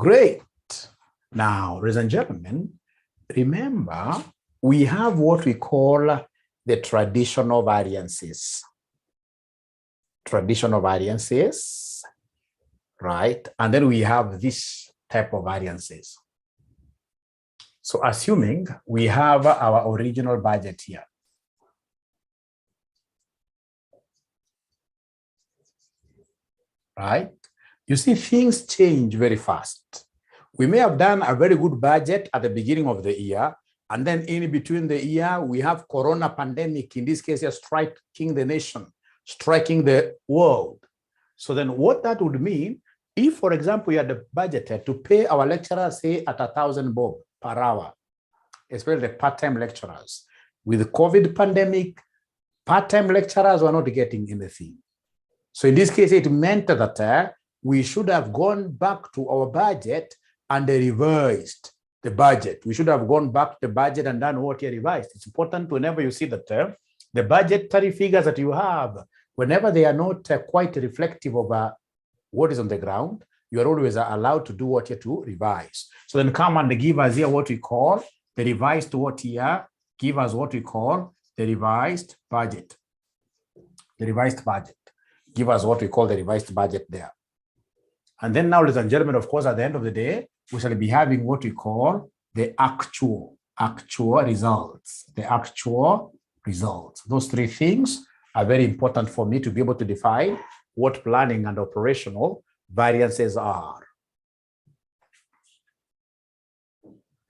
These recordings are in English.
Great. Now, ladies and gentlemen, remember, we have what we call the traditional variances. Traditional variances, right? And then we have this type of variances. So assuming we have our original budget here. Right? You see, things change very fast. We may have done a very good budget at the beginning of the year, and then in between the year, we have Corona pandemic, in this case, striking the nation, striking the world. So then what that would mean, if, for example, we had budgeted to pay our lecturers, say, at 1,000 bob per hour, especially the part-time lecturers. With the COVID pandemic, part-time lecturers were not getting anything. So in this case, it meant that we should have gone back to our budget and revised the budget. We should have gone back to the budget and done what you revised. It's important whenever you see that the budgetary figures that you have, whenever they are not quite reflective of what is on the ground, you are always allowed to do what you have to revise. So then come and give us here what we call the revised what here, give us what we call the revised budget. The revised budget. Give us what we call the revised budget there. And then now, ladies and gentlemen, of course, at the end of the day, we shall be having what we call the actual results. The actual results. Those three things are very important for me to be able to define what planning and operational variances are.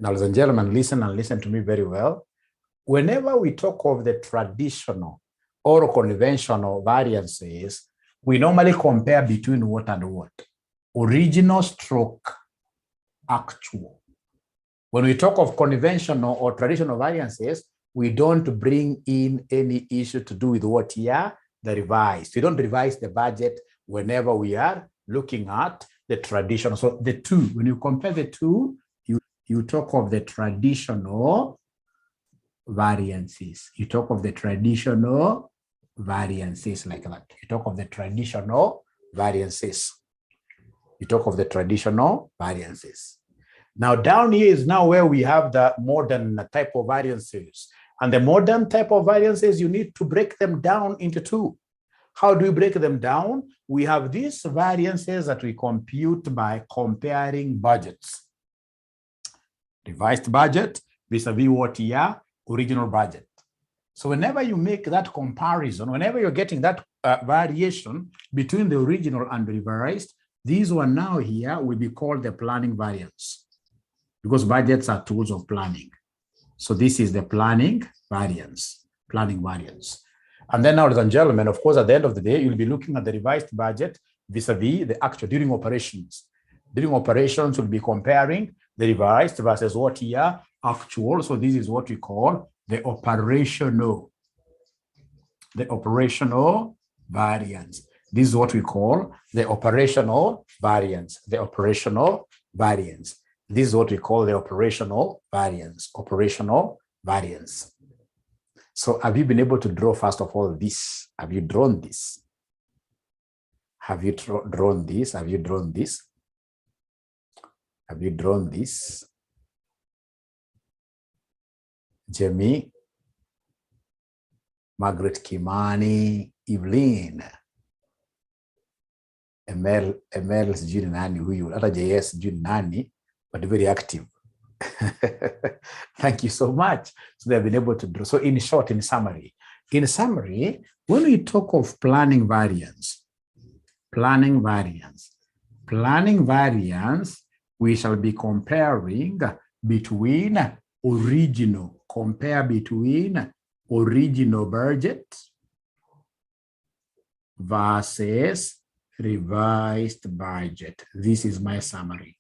Now, ladies and gentlemen, listen and listen to me very well. Whenever we talk of the traditional or conventional variances, we normally compare between what and what? Original stroke actual. When we talk of conventional or traditional variances, we don't bring in any issue to do with what here, the revised. We don't revise the budget whenever we are looking at the traditional. So the two, when you compare the two, you talk of the traditional variances. You talk of the traditional variances like that. You talk of the traditional variances. You talk of the traditional variances. Now down here is now where we have the modern type of variances. And the modern type of variances, you need to break them down into two. How do we break them down? We have these variances that we compute by comparing budgets. Revised budget vis-a-vis what here? Original budget. So whenever you make that comparison, whenever you're getting that variation between the original and the revised, these one now here will be called the planning variance, because budgets are tools of planning. So this is the planning variance. And then now, ladies and gentlemen, of course, at the end of the day, you'll be looking at the revised budget vis-a-vis the actual during operations. During operations, we'll be comparing the revised versus what here? Actual. So this is what we call the operational variance. This is what we call the operational variance. This is what we call the operational variance. So have you been able to draw, first of all, this? Have you drawn this? Have you drawn this? Have you drawn this? Have you drawn this? Jamie, Margaret Kimani, Evelyn, ML sijui nani huyu, hata JS sijui nani, but very active. Thank you so much. So they've been able to draw. So in short, in summary, when we talk of planning variance, we shall be comparing between original budget versus revised budget. This is my summary.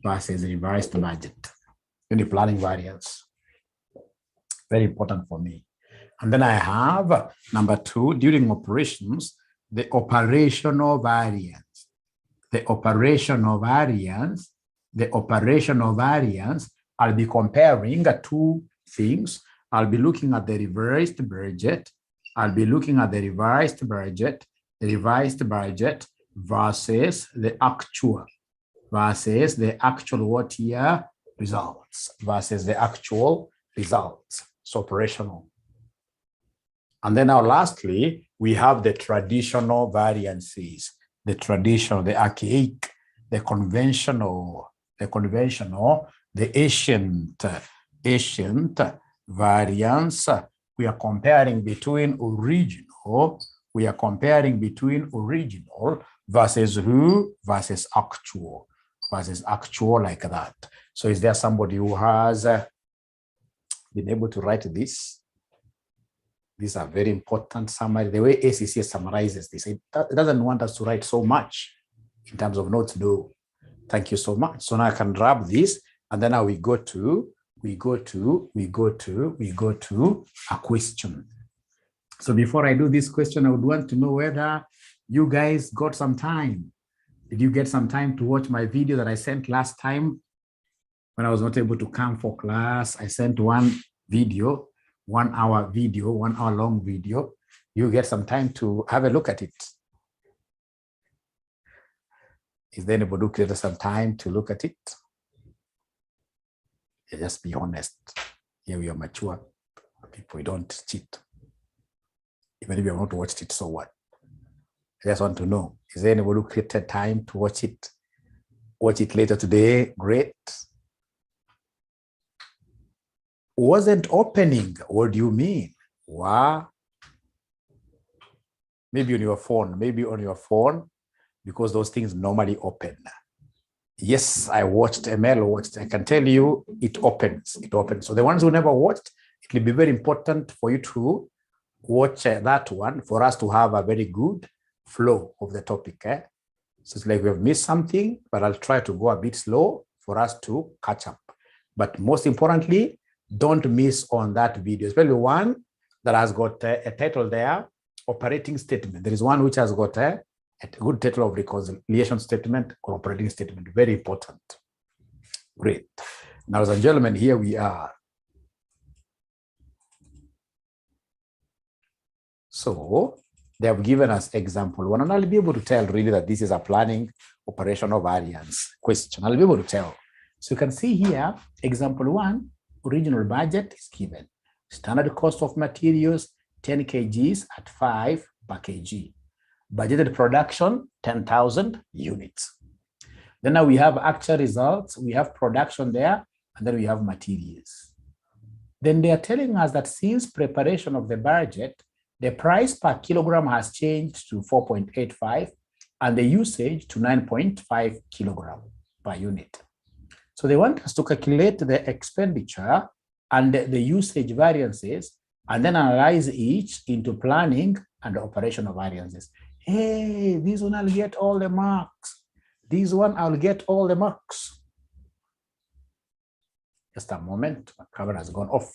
Versus revised budget. Any planning variance. Very important for me. And then I have number 2, during operations, the operational variance. The operational variance, I'll be comparing two things. I'll be looking at the revised budget. I'll be looking at the revised budget versus the actual. versus the actual what year results versus the actual results. So operational. And then now lastly, we have the traditional variances, the traditional, the archaic, the conventional, the ancient variance. We are comparing between original, versus who versus actual like that. So is there somebody who has been able to write this? These are very important summary. The way ACC summarizes this, it doesn't want us to write so much in terms of notes. No, thank you so much. So now I can grab this, and then now we go to a question. So before I do this question, I would want to know whether you guys got some time. Did you get some time to watch my video that I sent last time when I was not able to come for class? I sent one video, 1 hour video, 1 hour long video. You get some time to have a look at it. Is there anybody who created some time to look at it? Yeah, just be honest. Here we are mature people. We don't cheat. Even if you have not watched it, so what? I just want to know, is there anybody who created time to watch it? Watch it later today? Great. Wasn't opening. What do you mean? Wow. Maybe on your phone, because those things normally open. Yes, I watched, ML watched. I can tell you it opens. So the ones who never watched, it will be very important for you to watch that one for us to have a very good flow of the topic. So it's like we have missed something, but I'll try to go a bit slow for us to catch up. But most importantly, don't miss on that video, especially one that has got a title there, operating statement. There is one which has got a good title of reconciliation statement or operating statement. Very important. Great. Now, ladies and gentlemen, here we are. So they have given us example one, and I'll be able to tell really that this is a planning operational variance question. I'll be able to tell. So you can see here, example 1, original budget is given. Standard cost of materials, 10 kgs at 5 per kg. Budgeted production, 10,000 units. Then now we have actual results. We have production there, and then we have materials. Then they are telling us that since preparation of the budget, the price per kilogram has changed to 4.85 and the usage to 9.5 kilogram per unit. So they want us to calculate the expenditure and the usage variances and then analyze each into planning and operational variances. Hey, this one I'll get all the marks. This one I'll get all the marks. Just a moment, my camera has gone off.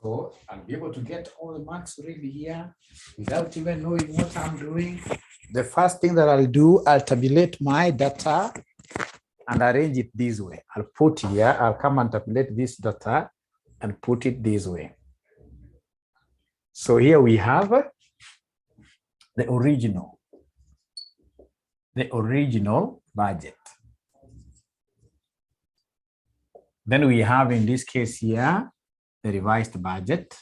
So I'll be able to get all the marks really here without even knowing what I'm doing. The first thing that I'll do, I'll tabulate my data and arrange it this way. I'll put here, I'll come and tabulate this data and put it this way. So here we have the original budget. Then we have in this case here, the revised budget.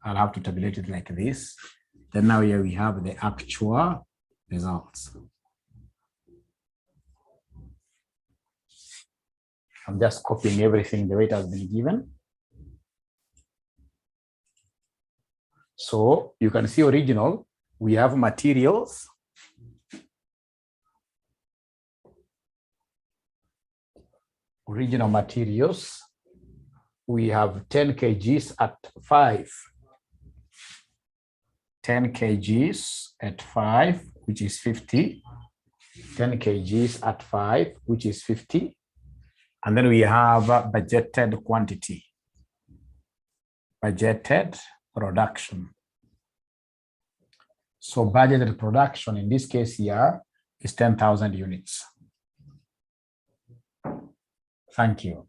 I'll have to tabulate it like this. Then now here we have the actual results. I'm just copying everything the way it has been given. So you can see original, we have materials. Original materials, we have 10 kgs at 5. 10 kgs at 5, which is 50. 10 kgs at 5, which is 50. And then we have budgeted quantity. Budgeted production. So budgeted production in this case here, is 10,000 units. Thank you.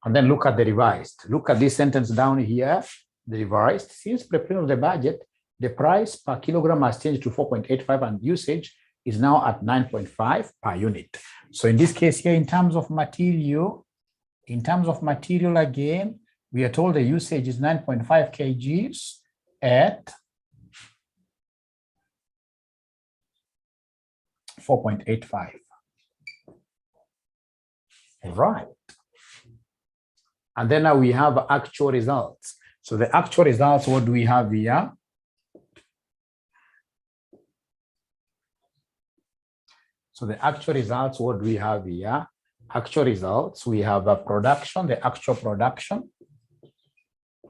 And then look at the revised. Look at this sentence down here, the revised. Since preparation of the budget, the price per kilogram has changed to 4.85 and usage is now at 9.5 per unit. So in this case here, in terms of material again, we are told the usage is 9.5 kgs at 4.85. Right. And then now we have actual results. So the actual results, what do we have here? So the actual results, what do we have here? Actual results, we have a production, the actual production.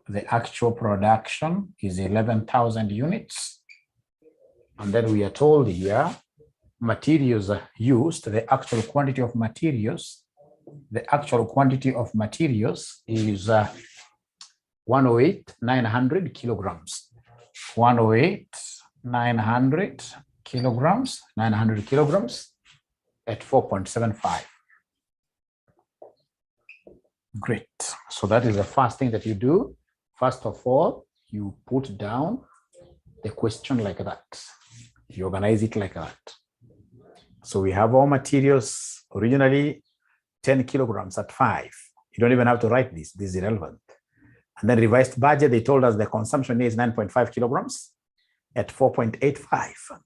The actual production is 11,000 units. And then we are told here, materials are used, the actual quantity of materials. The actual quantity of materials is 108,900 kilograms. 108,900 kilograms, 900 kilograms at 4.75. Great. So that is the first thing that you do. First of all, you put down the question like that. You organize it like that. So we have all materials originally 10 kilograms at 5. You don't even have to write this. This is irrelevant. And then revised budget, they told us the consumption is 9.5 kilograms at 4.85.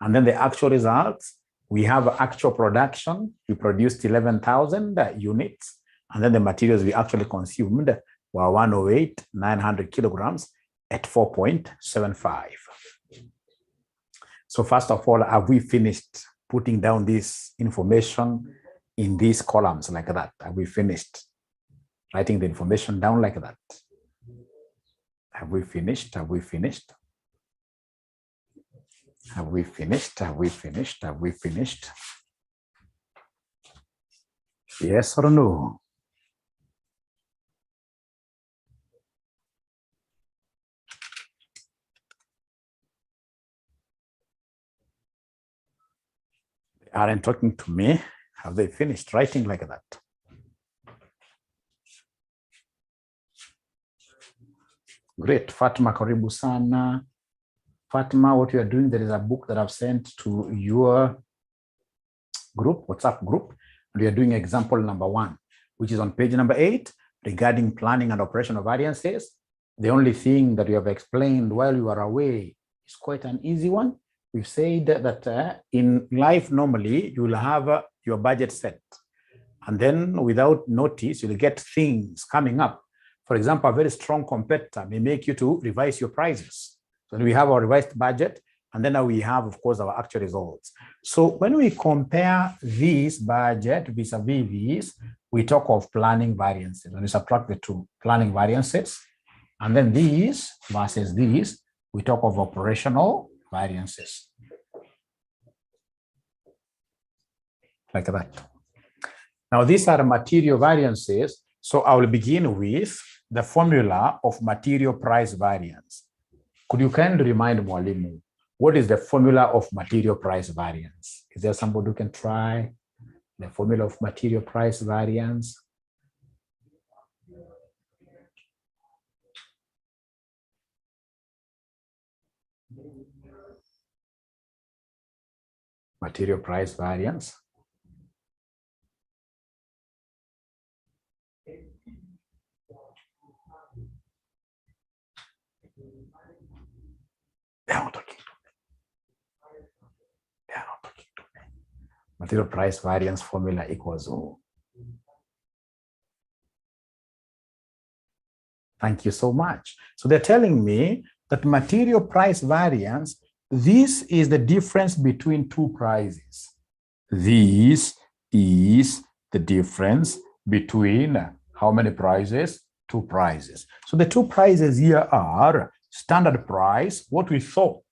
And then the actual results, we have actual production. We produced 11,000 units. And then the materials we actually consumed were 108,900 kilograms at 4.75. So first of all, have we finished putting down this information in these columns like that? Have we finished writing the information down like that? Have we finished? Have we finished? Have we finished? Have we finished? Have we finished? Yes or no? They aren't talking to me. Have they finished writing like that? Great. Fatima, karibu sana. Fatima, what you are doing, there is a book that I've sent to your group, WhatsApp group, and we are doing example number 1, which is on page number 8, regarding planning and operation of variances. The only thing that we have explained while you are away is quite an easy one. We've said that in life, normally, you will have your budget set. And then without notice, you'll get things coming up. For example, a very strong competitor may make you to revise your prices. So we have our revised budget, and then now we have, of course, our actual results. So when we compare this budget vis-a-vis this, we talk of planning variances. When we subtract the two, planning variances, and then these versus these, we talk of operational variances. Like that. Now, these are material variances. So I will begin with the formula of material price variance. Could you kindly remind Mwalimu, what is the formula of material price variance? Is there somebody who can try the formula of material price variance? Material price variance. They are not talking to me. They are not talking to me. Material price variance formula equals O. Thank you so much. So they're telling me that material price variance, this is the difference between two prices. This is the difference between how many prices? Two prices. So the two prices here are standard price, what we thought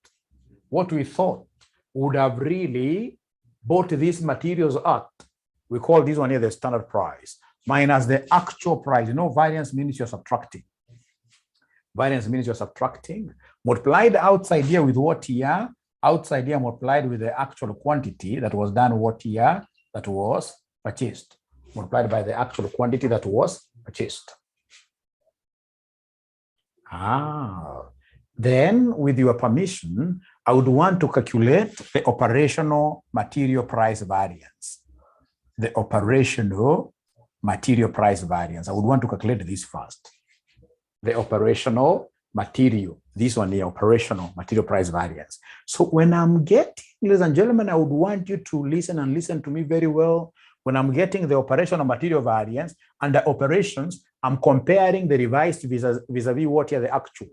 would have really bought these materials at. We call this one here the standard price, minus the actual price. You know, variance means you're subtracting. Variance means you're subtracting. Multiplied outside here with what here? Outside here multiplied with the actual quantity that was done what year that was purchased, multiplied by the actual quantity that was purchased. Then with your permission, I would want to calculate the operational material price variance. The operational material price variance. I would want to calculate this first. The operational material, this one here, operational material price variance. So when I'm getting, ladies and gentlemen, I would want you to listen and listen to me very well. When I'm getting the operational material variance and the operations, I'm comparing the revised vis-a-vis what here the actual.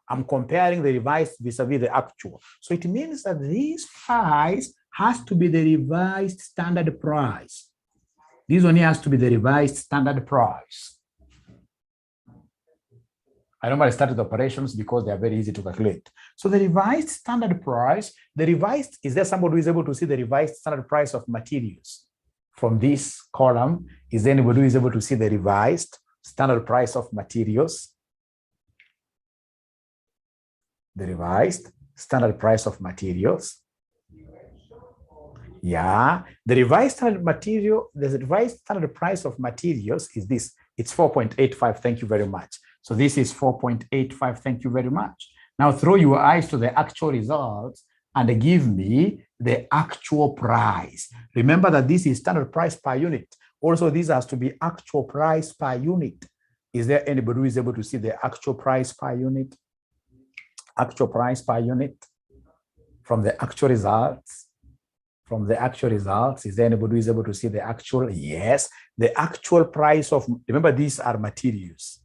I'm comparing the revised vis-a-vis the actual. So it means that this price has to be the revised standard price. This one here has to be the revised standard price. I normally start with operations because they are very easy to calculate. So the revised standard price, is there somebody who is able to see the revised standard price of materials? From this column, is there anybody who is able to see the revised standard price of materials? The revised standard price of materials. Yeah, the revised standard price of materials is this. It's 4.85. Thank you very much. So this is 4.85. Thank you very much. Now throw your eyes to the actual results and give me the actual price. Remember that this is standard price per unit. Also, this has to be actual price per unit. Is there anybody who is able to see the actual price per unit? Actual price per unit from the actual results. From the actual results, is there anybody who is able to see the actual? Yes, the actual price of, remember these are materials.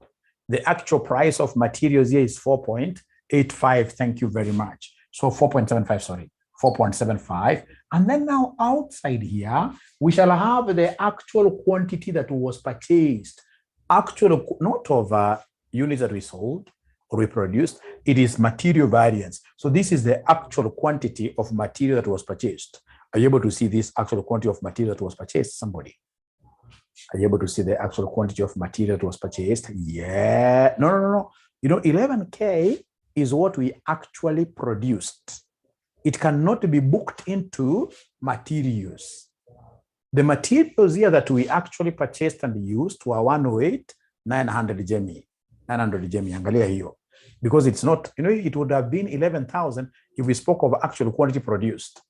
The actual price of materials here is 4.85. Thank you very much. So 4.75, sorry, 4.75. And then now outside here, we shall have the actual quantity that was purchased. Actual, not of units that we sold or we produced, it is material variance. So this is the actual quantity of material that was purchased. Are you able to see this actual quantity of material that was purchased? Somebody? Are you able to see the actual quantity of material that was purchased? Yeah. No. You know, 11K is what we actually produced. It cannot be booked into materials. The materials here that we actually purchased and used were 108, 900 Gemi. 900 Gemi, angalia hiyo. Because it's not, you know, it would have been 11,000 if we spoke of actual quantity produced.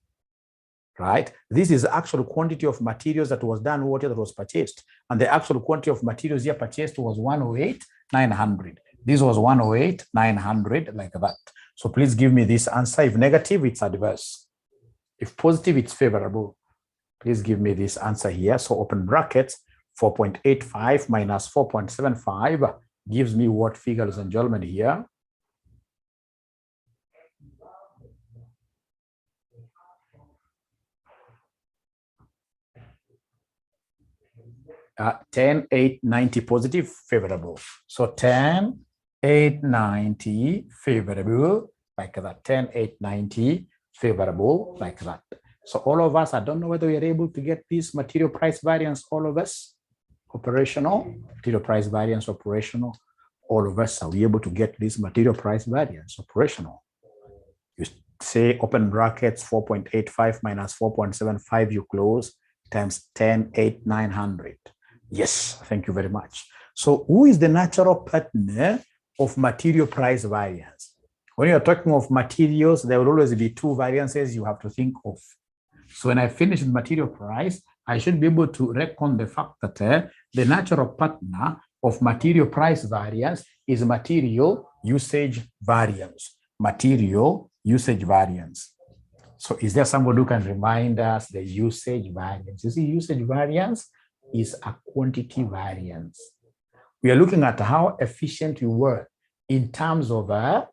Right? This is the actual quantity of materials that was done, what that was purchased. And the actual quantity of materials here purchased was 108, 900. This was 108, 900, like that. So please give me this answer. If negative, it's adverse. If positive, it's favorable. Please give me this answer here. So open brackets, 4.85 minus 4.75 gives me what figure, ladies and gentlemen, here? 10,890 positive, favorable. So 10,890 favorable, like that. 10,890 favorable, like that. So all of us, I don't know whether we are able to get this material price variance, all of us. Operational, material price variance, operational. All of us, are we able to get this material price variance, operational? You say open brackets, 4.85 minus 4.75, you close, times 10,890. Yes, thank you very much. So who is the natural partner of material price variance? When you're talking of materials, there will always be two variances you have to think of. So when I finish with material price, I should be able to reckon the fact that the natural partner of material price variance is material usage variance. Material usage variance. So is there somebody who can remind us the usage variance? You see, usage variance is a quantity variance. We are looking at how efficient we were in terms of our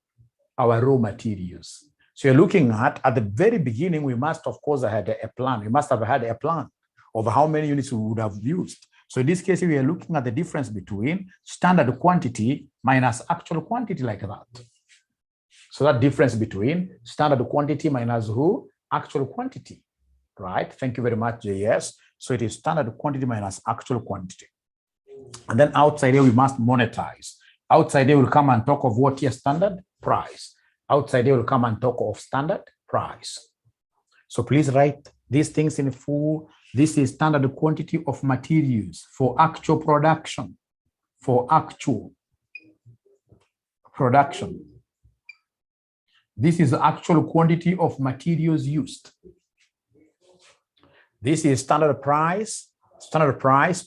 raw materials. So you're looking at the very beginning, we must, of course, have had a plan. We must have had a plan of how many units we would have used. So in this case, we are looking at the difference between standard quantity minus actual quantity, like that. So that difference between standard quantity minus who? Actual quantity, right? Thank you very much, JS. So it is standard quantity minus actual quantity. And then outside here, we must monetize. Outside here, we'll come and talk of what here? Standard price. Outside here, we'll come and talk of standard price. So please write these things in full. This is standard quantity of materials for actual production. For actual production. This is the actual quantity of materials used. This is standard price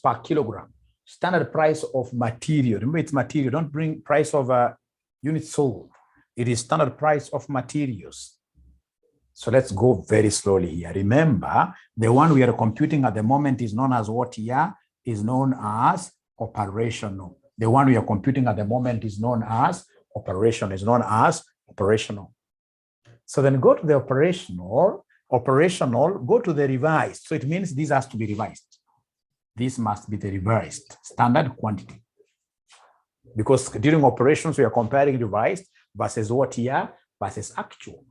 per kilogram. Standard price of material. Remember, it's material. Don't bring price of units sold. It is standard price of materials. So let's go very slowly here. Remember, the one we are computing at the moment is known as what here? Is known as operational. The one we are computing at the moment is known as operational. So then go to the operational, go to the revised. So it means this has to be revised. This must be the revised standard quantity. Because during operations, we are comparing revised versus what here? Versus actual.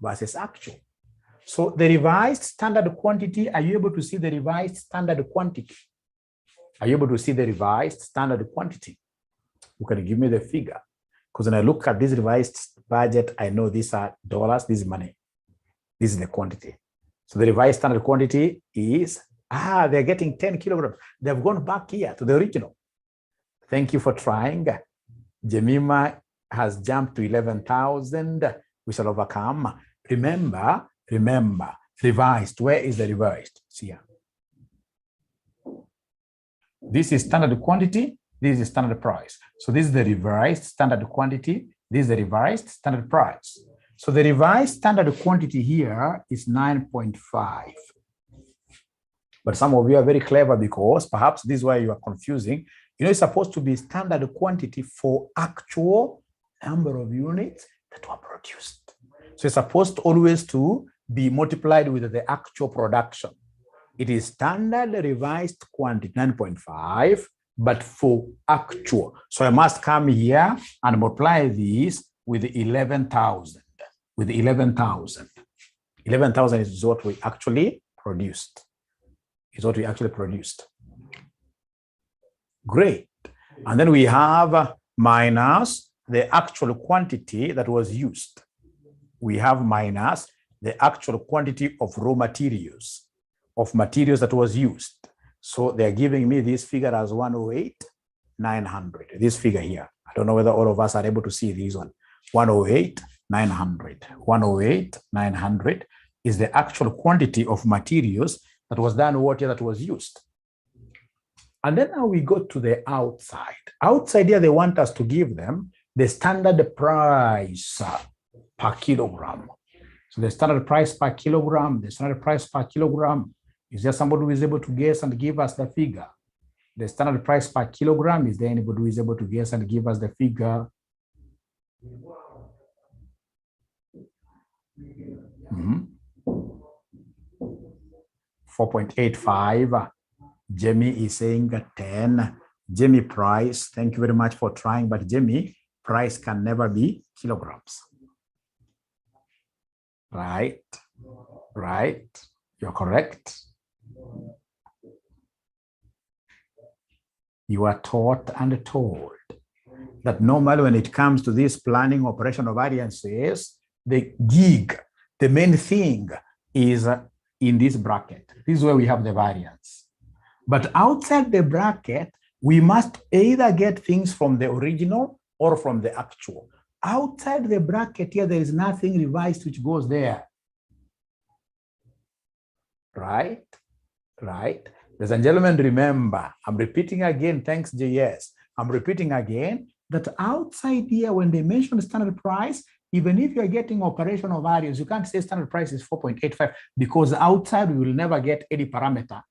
So the revised standard quantity, are you able to see the revised standard quantity? Are you able to see the revised standard quantity? You can give me the figure. Because when I look at this revised budget, I know these are dollars, this is money. This is the quantity. So the revised standard quantity is, they're getting 10 kilograms. They've gone back here to the original. Thank you for trying. Jemima has jumped to 11,000. We shall overcome. Remember, revised. Where is the revised? See here. This is standard quantity. This is standard price. So this is the revised standard quantity. This is the revised standard price. So the revised standard quantity here is 9.5. But some of you are very clever because perhaps this is why you are confusing. You know, it's supposed to be standard quantity for actual number of units that were produced. So it's supposed always to be multiplied with the actual production. It is standard revised quantity, 9.5. But for actual. So I must come here and multiply this with 11,000. With 11,000. 11,000 is what we actually produced. Great. And then we have minus the actual quantity that was used. We have minus the actual quantity of raw materials, that was used. So they're giving me this figure as 108,900. This figure here. I don't know whether all of us are able to see this one. 108,900. 108,900 is the actual quantity of materials that was done, that was used. And then now we go to the outside. Outside here, they want us to give them the standard price per kilogram. So the standard price per kilogram, is there somebody who is able to guess and give us the figure? The standard price per kilogram, is there anybody who is able to guess and give us the figure? 4.85. Jamie is saying 10. Jamie price, thank you very much for trying, but Jamie price can never be kilograms. Right. You're correct. You are taught and told that normally when it comes to this planning operational variances, the gig, the main thing is in this bracket. This is where we have the variance. But outside the bracket, we must either get things from the original or from the actual. Outside the bracket here, there is nothing revised which goes there. Right? Ladies and gentlemen, remember, I'm repeating again, thanks JS. I'm repeating again that outside here, when they mention standard price, even if you're getting operational values, you can't say standard price is 4.85 because outside we will never get any parameter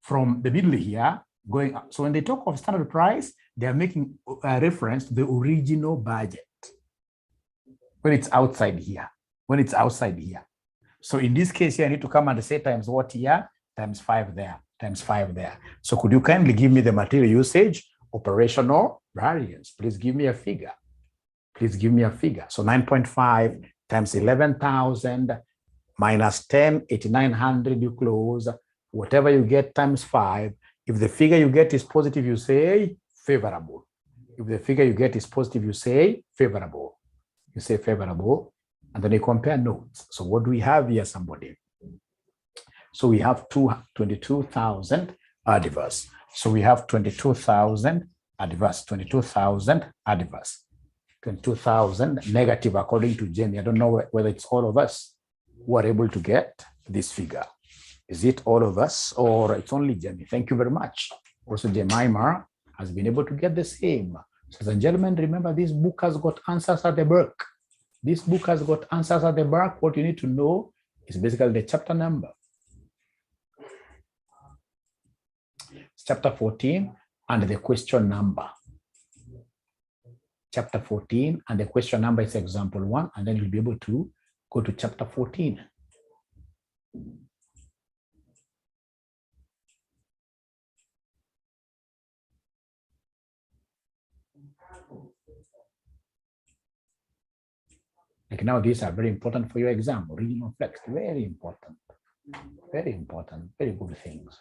from the middle here going up. So when they talk of standard price, they are making a reference to the original budget when it's outside here. So in this case here, I need to come and say times what here? Times 5 there, times 5 there. So could you kindly give me the material usage, operational variance? Please give me a figure. So 9.5 times 11,000 minus 10, 8,900, you close. Whatever you get times 5. If the figure you get is positive, you say favorable. If the figure you get is positive, you say favorable. And then you compare notes. So what do we have here, somebody? So we have 22,000 adverse. So we have 22,000 adverse, 22,000 adverse, 22,000 negative according to Jamie. I don't know whether it's all of us who are able to get this figure. Is it all of us or it's only Jamie? Thank you very much. Also, Jemima has been able to get the same. So, ladies and gentlemen, remember this book has got answers at the back. This book has got answers at the back. What you need to know is basically the chapter number. It's chapter 14 and the question number. Chapter 14 and the question number is example 1, and then you'll be able to go to chapter 14. Like now, these are very important for your exam. Original flex, very important, very good things.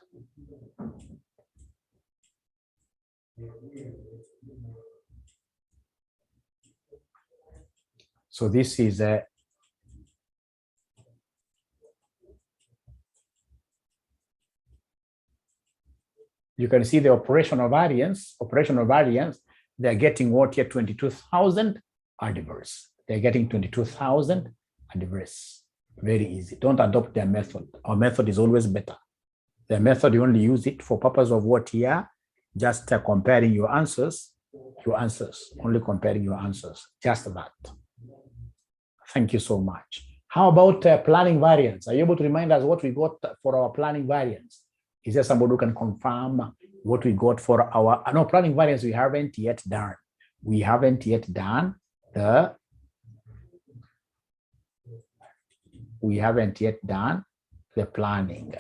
So this is a you can see the operational variance. Operational variance, they're getting what here? 22,000 adverse. They're getting 22,000 adverse. Very easy. Don't adopt their method. Our method is always better. Their method, you only use it for purpose of what here? Just comparing your answers, only comparing your answers, just that. Thank you so much. How about planning variance? Are you able to remind us what we got for our planning variance? Is there somebody who can confirm what we got for our, no, planning variance we haven't yet done. We haven't yet done the planning.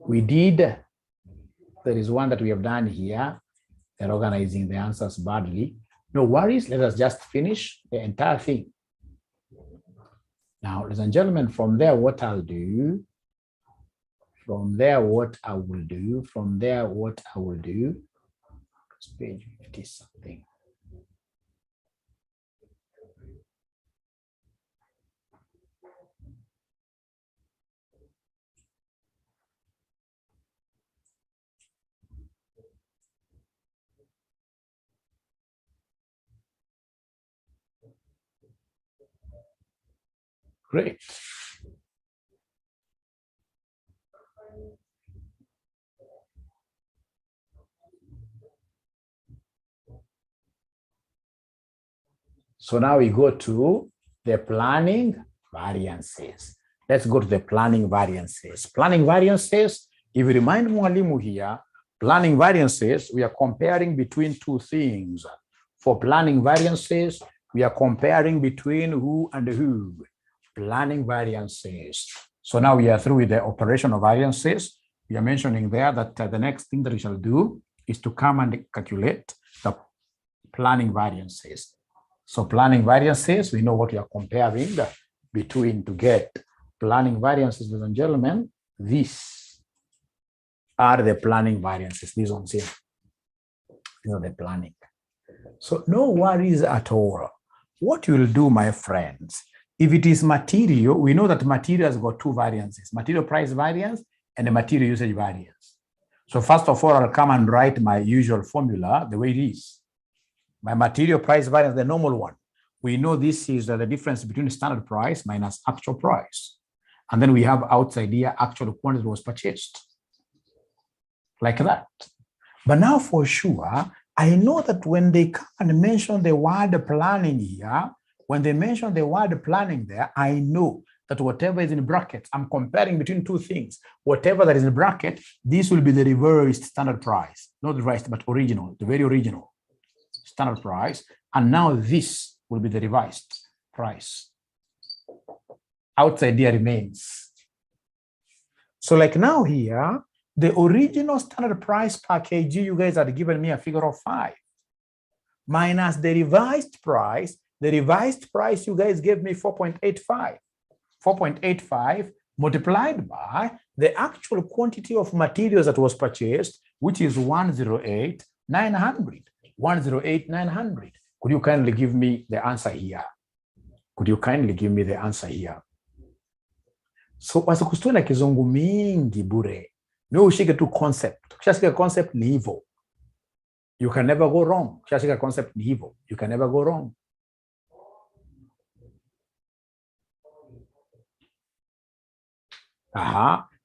We did, there is one that we have done here. They're organizing the answers badly. No worries, let us just finish the entire thing. Now, ladies and gentlemen, from there, what I'll do, it's page 50 something. Great. So now we go to the planning variances. Let's go to the planning variances. Planning variances, if you remind Mwalimu here, planning variances, we are comparing between two things. For planning variances, we are comparing between who and who. Planning variances. So now we are through with the operational variances. We are mentioning there that the next thing that we shall do is to come and calculate the planning variances. So planning variances, we know what we are comparing between to get planning variances, ladies and gentlemen. These are the planning variances. These ones here. These are the planning. So no worries at all. What you will do, my friends, if it is material, we know that material has got two variances, material price variance and the material usage variance. So first of all, I'll come and write my usual formula the way it is. My material price variance, the normal one. We know this is the difference between standard price minus actual price. And then we have outside here, actual quantity was purchased. Like that. But now for sure, I know that when they come and mention the word planning here, when they mention the word planning there, I know that whatever is in brackets, I'm comparing between two things. Whatever that is in bracket, this will be the reversed standard price, not revised, but original, the very original standard price. And now this will be the revised price. Outside there remains. So like now here, the original standard price per kg, you guys had given me a figure of 5. Minus the revised price. The revised price, you guys gave me 4.85. 4.85 multiplied by the actual quantity of materials that was purchased, which is 108,900. 108,900. Could you kindly give me the answer here? Could you kindly give me the answer here? So wasikusitoi na kizungu mingi bure. Ni ushike tu concept. Ukishashika concept ni hivyo. You can never go wrong. Ukishashika concept ni hivyo. You can never go wrong.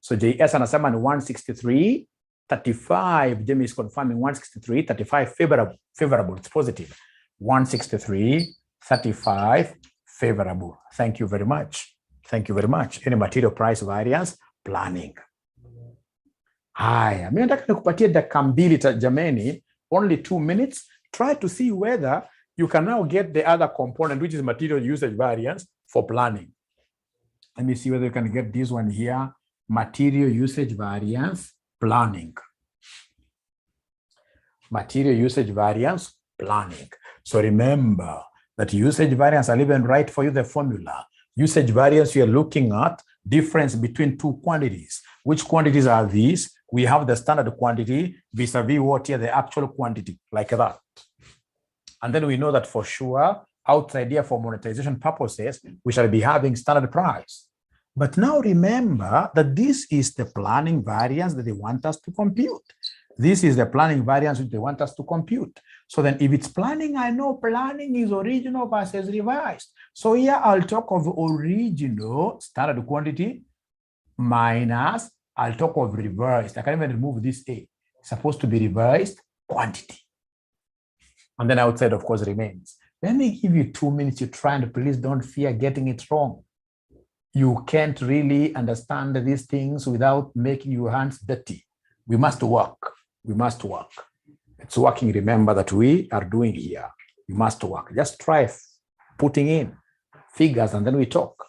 So JS anasema ni 163, 35. Jamie is confirming 163, 35 favorable. It's positive. 163, 35 favorable. Thank you very much. Thank you very much. Any material price variance planning. Haya, mimi nataka nikupatie dakika mbili jameni, only 2 minutes. Try to see whether you can now get the other component, which is material usage variance for planning. Let me see whether you can get this one here, material usage variance planning. Material usage variance planning. So remember that usage variance, I'll even write for you the formula. Usage variance, you're looking at difference between two quantities. Which quantities are these? We have the standard quantity vis-a-vis what here, the actual quantity, like that. And then we know that for sure, outside here for monetization purposes, we shall be having standard price. But now remember that this is the planning variance that they want us to compute. This is the planning variance which they want us to compute. So then if it's planning, I know planning is original versus revised. So here I'll talk of original standard quantity minus, I'll talk of revised. I can even remove this A. It's supposed to be revised quantity. And then outside, of course, remains. Let me give you 2 minutes to try, and please don't fear getting it wrong. You can't really understand these things without making your hands dirty. We must work. We must work. It's working, remember, that we are doing here. You must work. Just try putting in figures and then we talk.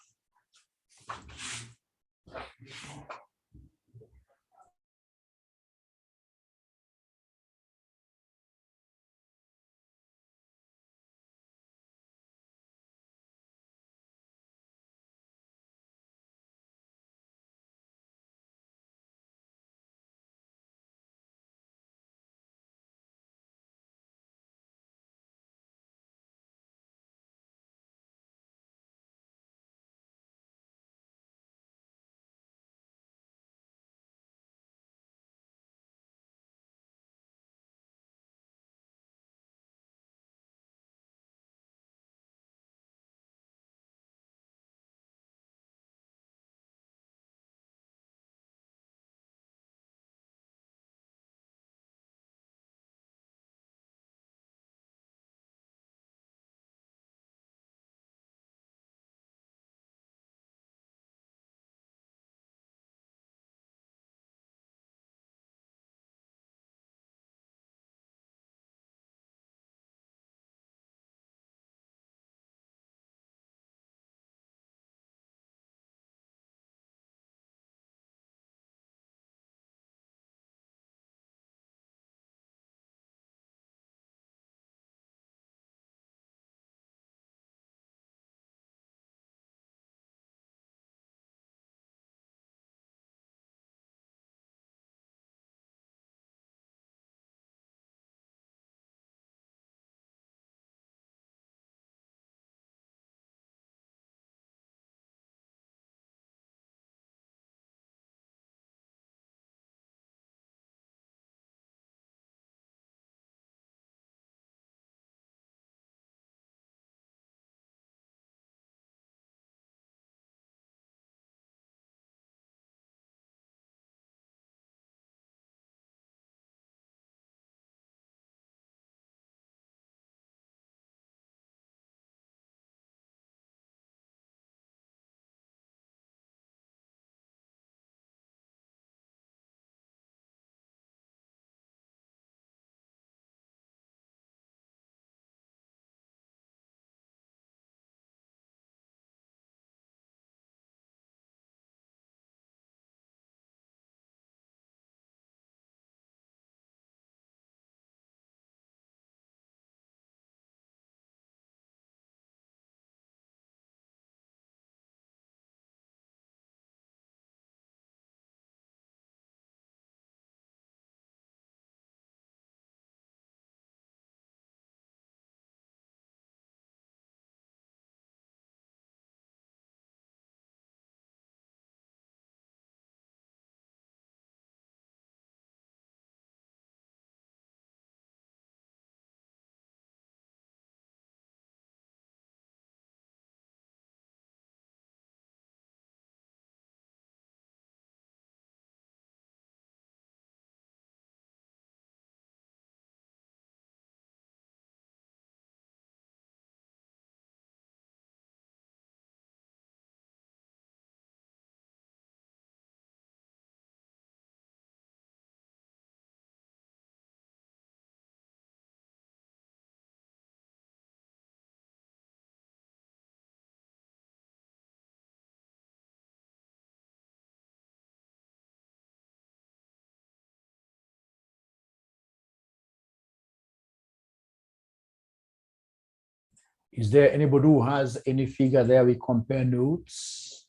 Is there anybody who has any figure there? We compare notes.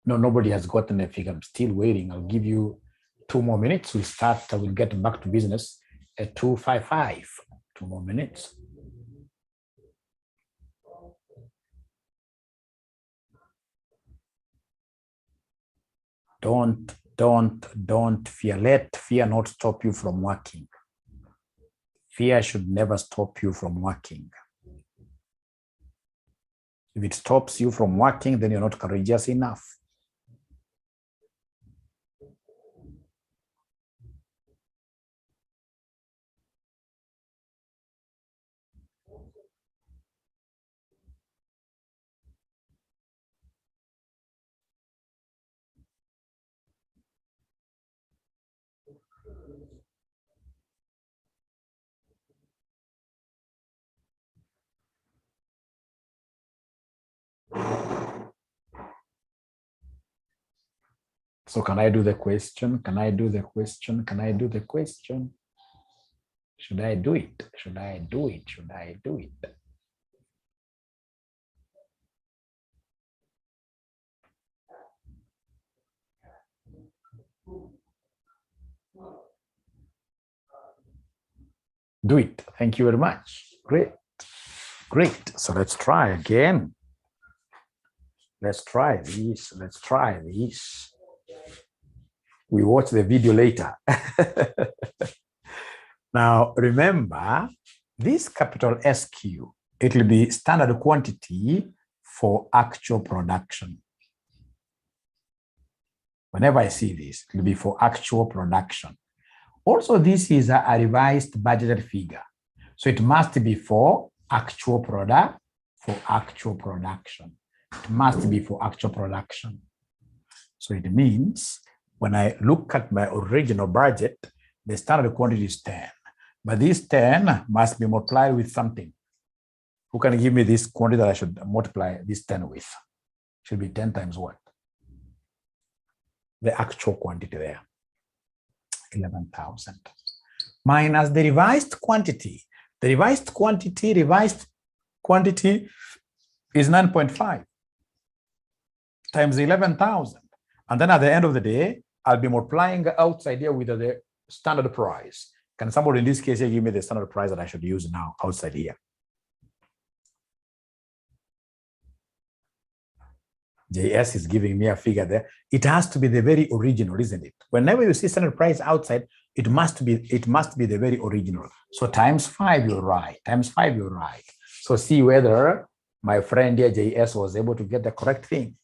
No, nobody has gotten a figure. I'm still waiting. I'll give you 2 more minutes. We'll start. We'll get back to business at 2:55. 2 more minutes. Don't fear. Let fear not stop you from working. Fear should never stop you from working. If it stops you from working, then you're not courageous enough. So can I do the question? Can I do the question? Can I do the question? Should I do it? Should I do it? Should I do it? Do it. Thank you very much. Great. Great. So let's try again. Let's try this. Let's try this. We watch the video later. Now, remember, this capital SQ, it will be standard quantity for actual production. Whenever I see this, it will be for actual production. Also, this is a revised budgeted figure. So it must be for actual product, for actual production. It must be for actual production. So it means when I look at my original budget, the standard quantity is 10. But this 10 must be multiplied with something. Who can give me this quantity that I should multiply this 10 with? Should be 10 times what? The actual quantity there, 11,000. Minus the revised quantity. The revised quantity is 9.5 times 11,000. And then at the end of the day, I'll be multiplying outside here with the standard price. Can somebody in this case here give me the standard price that I should use now outside here? JS is giving me a figure there. It has to be the very original, isn't it? Whenever you see standard price outside, it must be the very original. So times 5, you're right. Times 5, you're right. So see whether my friend here, JS, was able to get the correct thing.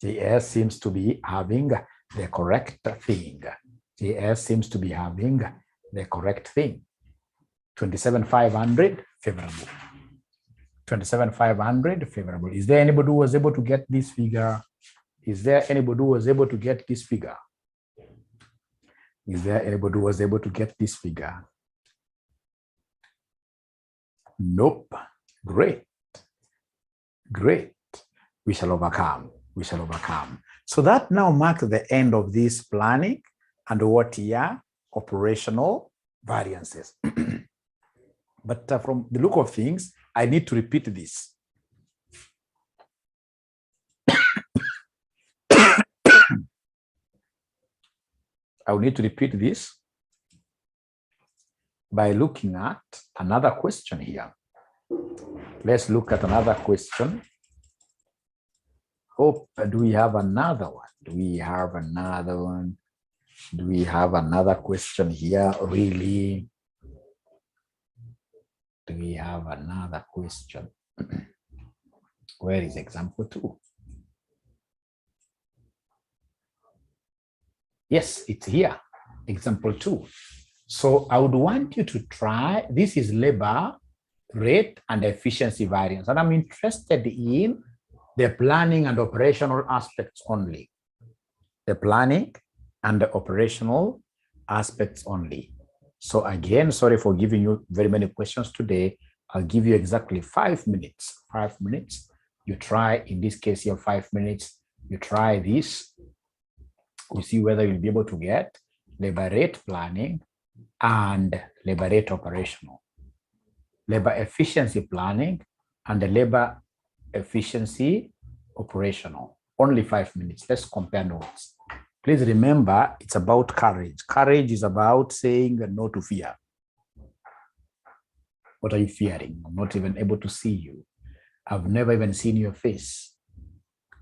JS seems to be having the correct thing. JS seems to be having the correct thing. 27,500 favorable. 27,500 favorable. Is there anybody who was able to get this figure? Is there anybody who was able to get this figure? Is there anybody who was able to get this figure? Nope. Great. Great. We shall overcome. We shall overcome. So that now marks the end of this planning and what here? Operational variances. But from the look of things, I need to repeat this. I will need to repeat this by looking at another question here. Let's look at another question. Oh, do we have another one? Do we have another one? Do we have another question here? Really? Do we have another question? Where is example 2? Yes, it's here, example 2. So I would want you to try, this is labor rate and efficiency variance. And I'm interested in the planning and operational aspects only. The planning and the operational aspects only. So again, sorry for giving you very many questions today. I'll give you exactly 5 minutes. 5 minutes. You try, in this case here, 5 minutes. You try this. We see whether you'll be able to get labor rate planning and labor rate operational. Labor efficiency planning and the labor efficiency operational. Only 5 minutes. Let's compare notes. Please remember, it's about courage. Courage is about saying no to fear. What are you fearing? I'm not even able to see you. I've never even seen your face.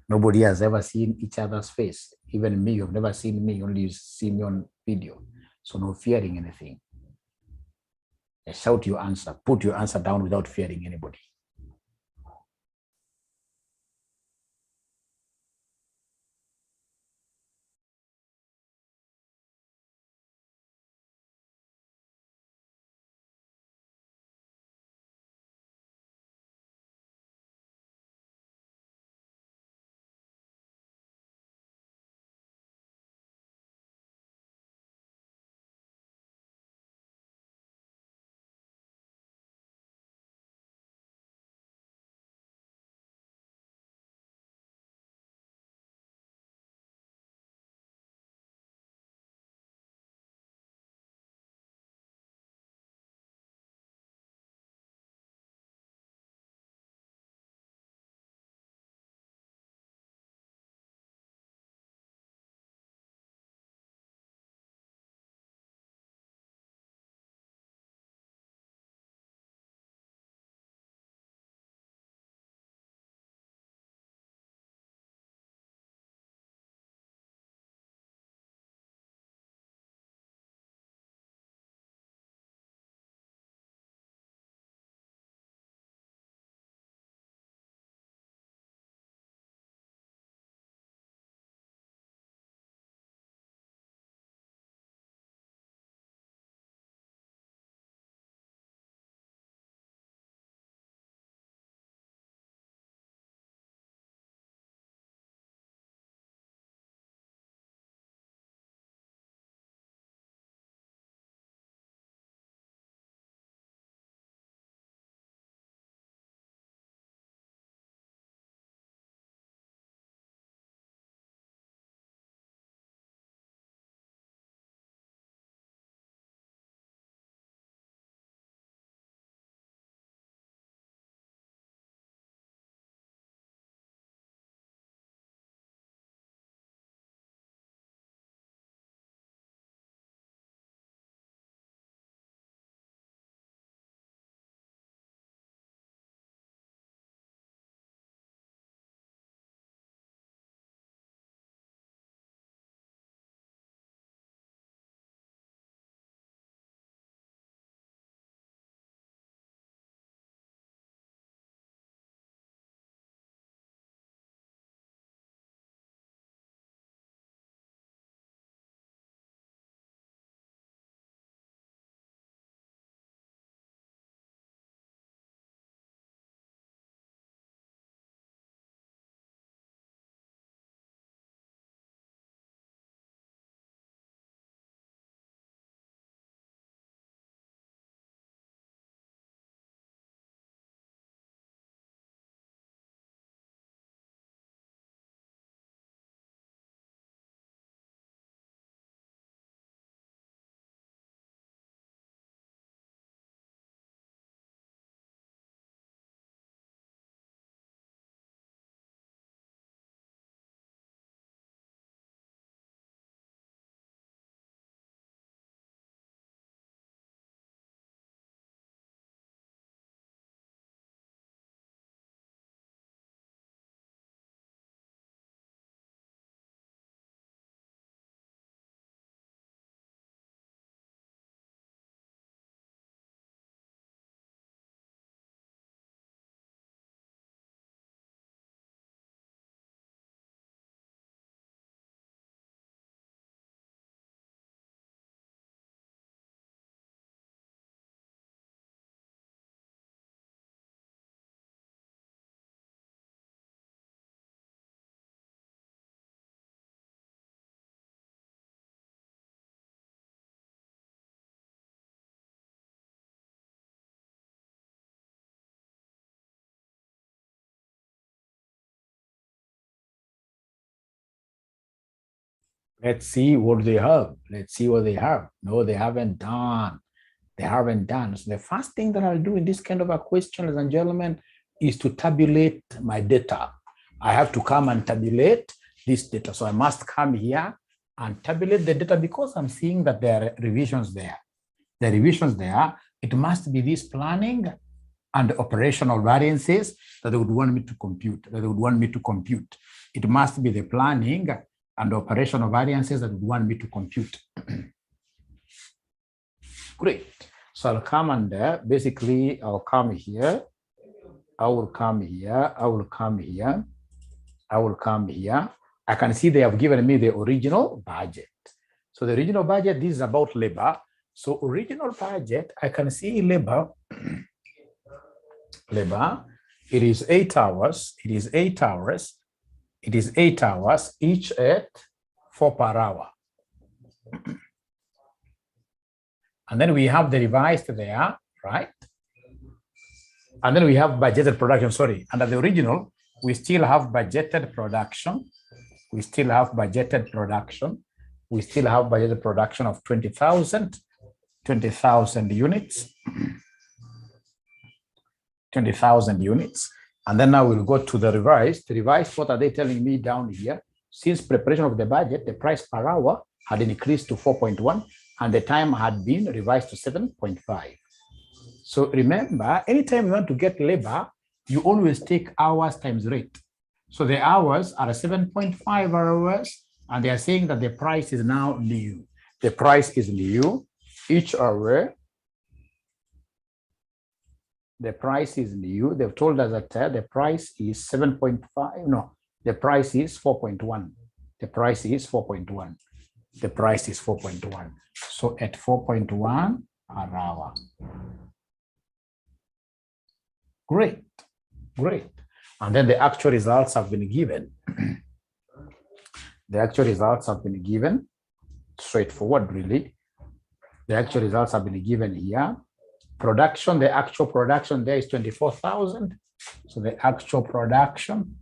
Nobody has ever seen each other's face. Even me, you've never seen me, only you see me on video. So no fearing anything. Shout your answer, put your answer down without fearing anybody. Let's see what they have. Let's see what they have. No, they haven't done. They haven't done. So the first thing that I'll do in this kind of a question, ladies and gentlemen, is to tabulate my data. I have to come and tabulate this data. So I must come here and tabulate the data because I'm seeing that there are revisions there. The revisions there, it must be this planning and operational variances that they would want me to compute, It must be the planning and operational variances that they would want me to compute. Great. So I'll come and basically I'll come here. I will come here. I can see they have given me the original budget. So the original budget, this is about labor. So original budget, I can see labor. It is 8 hours. It is 8 hours, each at 4 per hour. And then we have the revised there, right? And then we have budgeted production, sorry. Under the original, we still have budgeted production. We still have budgeted production of 20,000 units. 20,000 units. And then now we'll go to the revised. The revised, what are they telling me down here? Since preparation of the budget, the price per hour had increased to 4.1 and the time had been revised to 7.5. So remember, anytime you want to get labor, you always take hours times rate. So the hours are 7.5 hours, and they are saying that the price is now new. The price is new. Each hour, the price is new. They've told us that the price is 7.5. No, the price is 4.1. The price is 4.1. The price is 4.1. So at 4.1 per hour. Great. And then the actual results have been given. The actual results have been given. Straightforward, really. The actual results have been given here. Production, the actual production there is 24,000. So the actual production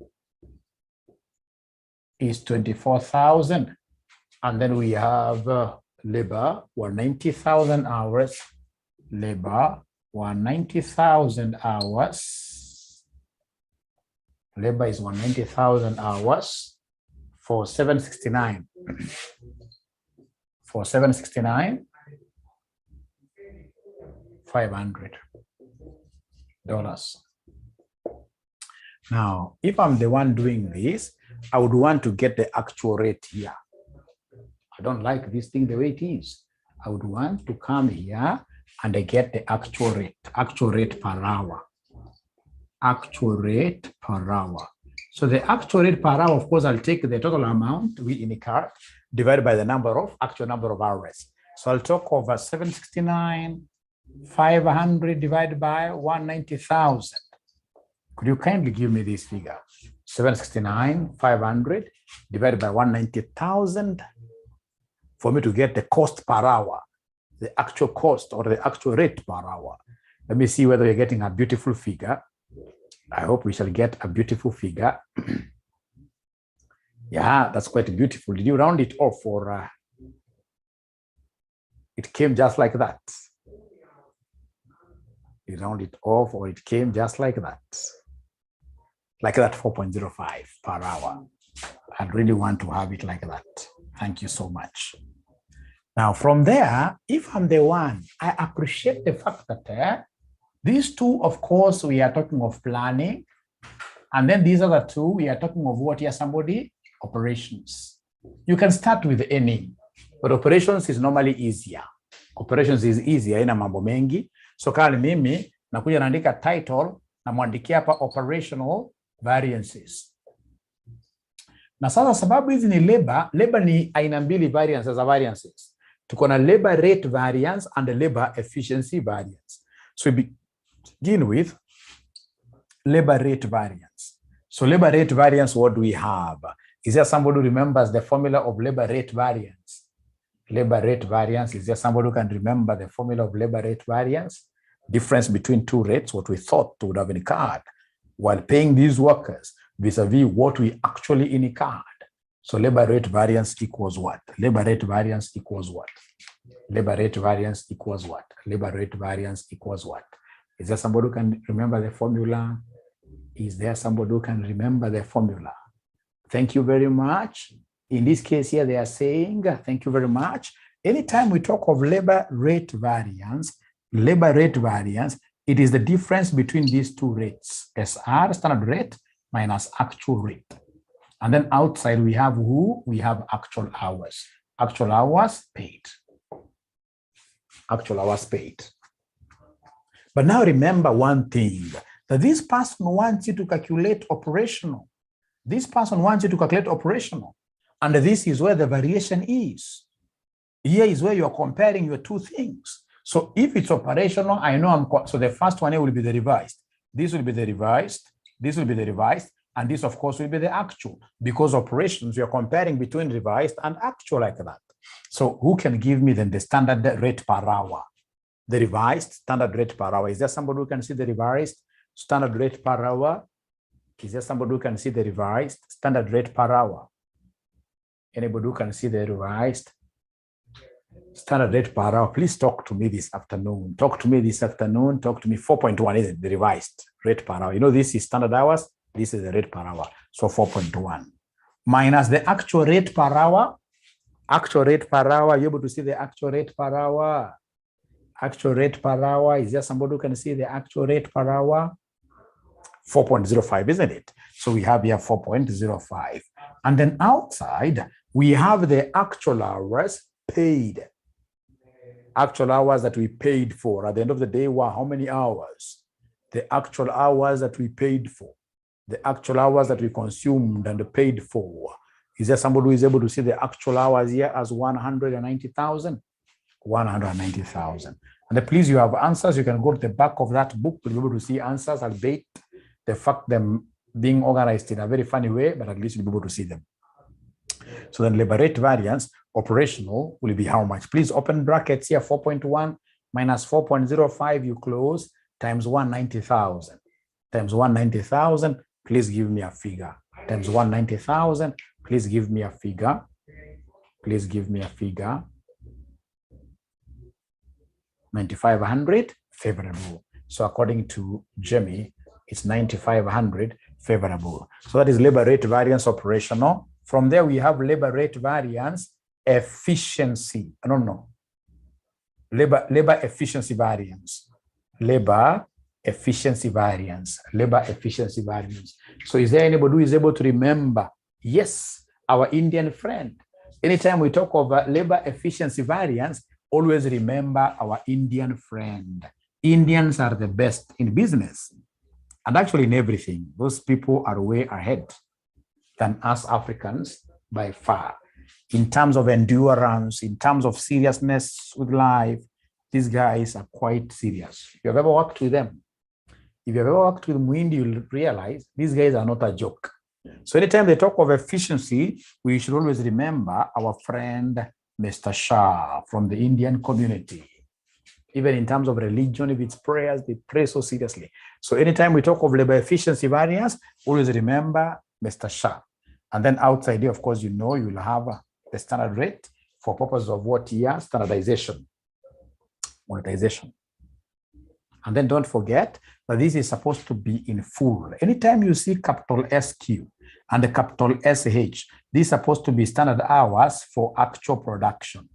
is 24,000. And then we have labor, 190,000 hours. Labor, 190,000 hours. Labor is 190,000 hours for 769. For 769, $500. Now, if I'm the one doing this, I would want to get the actual rate here. I don't like this thing the way it is. I would want to come here and I get the actual rate per hour. Actual rate per hour. So the actual rate per hour, of course, I'll take the total amount we incur divided by the actual number of hours. So I'll talk over 769, 500 divided by 190,000. Could you kindly give me this figure? 769, 500 divided by 190,000 for me to get the cost per hour, the actual cost or the actual rate per hour. Let me see whether you're getting a beautiful figure. I hope we shall get a beautiful figure. Yeah, that's quite beautiful. Did you round it off or it came just like that? You round it off or it came just like that? Like that 4.05 per hour. I'd really want to have it like that. Thank you so much. Now from there, if I'm the one, I appreciate the fact that these two, of course, we are talking of planning. And then these other two, we are talking of what here, somebody? Operations. You can start with any, but operations is normally easier. Operations is easier, ina mambo mengi. So kama mimi, nakuja naandika title, na muandikia hapa operational variances. Na sasa sababu hizi ni labor ni aina mbili variances. Tuko na labor rate variance and labor efficiency variance. So we begin with labor rate variance. So labor rate variance, what do we have? Is there somebody who remembers the formula of labor rate variance? Labor rate variance, is there somebody who can remember the formula of labor rate variance? Difference between two rates, what we thought would have incurred while paying these workers vis-a-vis what we actually incurred. So labor rate variance equals what? Labor rate variance equals what? Labor rate variance equals what? Labor rate variance equals what? Is there somebody who can remember the formula? Is there somebody who can remember the formula? Thank you very much. In this case here, they are saying, thank you very much. Anytime we talk of labor rate variance, it is the difference between these two rates, SR, standard rate, minus actual rate. And then outside we have who? We have actual hours. Actual hours paid. Actual hours paid. But now remember one thing, that this person wants you to calculate operational. This person wants you to calculate operational. And this is where the variation is. Here is where you're comparing your two things. So if it's operational, I know so the first one here will be the revised. This will be the revised. This will be the revised. And this, of course, will be the actual. Because operations, you're comparing between revised and actual like that. So who can give me then the standard rate per hour? The revised standard rate per hour. Is there somebody who can see the revised standard rate per hour? Is there somebody who can see the revised standard rate per hour? Anybody who can see the revised standard rate per hour? Please talk to me this afternoon. Talk to me this afternoon. Talk to me. 4.1 is the revised rate per hour. You know, this is standard hours. This is the rate per hour. So 4.1 minus the actual rate per hour. Actual rate per hour. You're able to see the actual rate per hour. Actual rate per hour. Is there somebody who can see the actual rate per hour? 4.05, isn't it? So we have here 4.05. And then outside, we have the actual hours paid. Actual hours that we paid for. At the end of the day, were how many hours? The actual hours that we paid for. The actual hours that we consumed and paid for. Is there somebody who is able to see the actual hours here as 190,000? 190,000. And please, you have answers. You can go to the back of that book to be able to see answers, albeit the fact them being organized in a very funny way, but at least you'll be able to see them. So then labor rate variance, operational, will be how much? Please open brackets here, 4.1 minus 4.05, you close, times 190,000. Times 190,000, please give me a figure. Times 190,000, please give me a figure. Please give me a figure. 9,500, favorable. So according to Jamie, it's 9,500 favorable. So that is labor rate variance operational. From there, we have labor rate variance efficiency. Labor efficiency variance. Labor efficiency variance. Labor efficiency variance. So is there anybody who is able to remember? Yes, our Indian friend. Anytime we talk of labor efficiency variance, always remember our Indian friend. Indians are the best in business and actually in everything. Those people are way ahead than us Africans by far. In terms of endurance, in terms of seriousness with life, these guys are quite serious. If you've ever worked with them, if you've ever worked with Muindi, you'll realize these guys are not a joke. So anytime they talk of efficiency, we should always remember our friend, Mr. Shah from the Indian community. Even in terms of religion, if it's prayers, they pray so seriously. So anytime we talk of labor efficiency variance, always remember Mr. Shah. And then outside here, of course, you know, you'll have the standard rate for purpose of what year? Standardization, monetization. And then don't forget that this is supposed to be in full. Anytime you see capital SQ and the capital SH, this is supposed to be standard hours for actual production.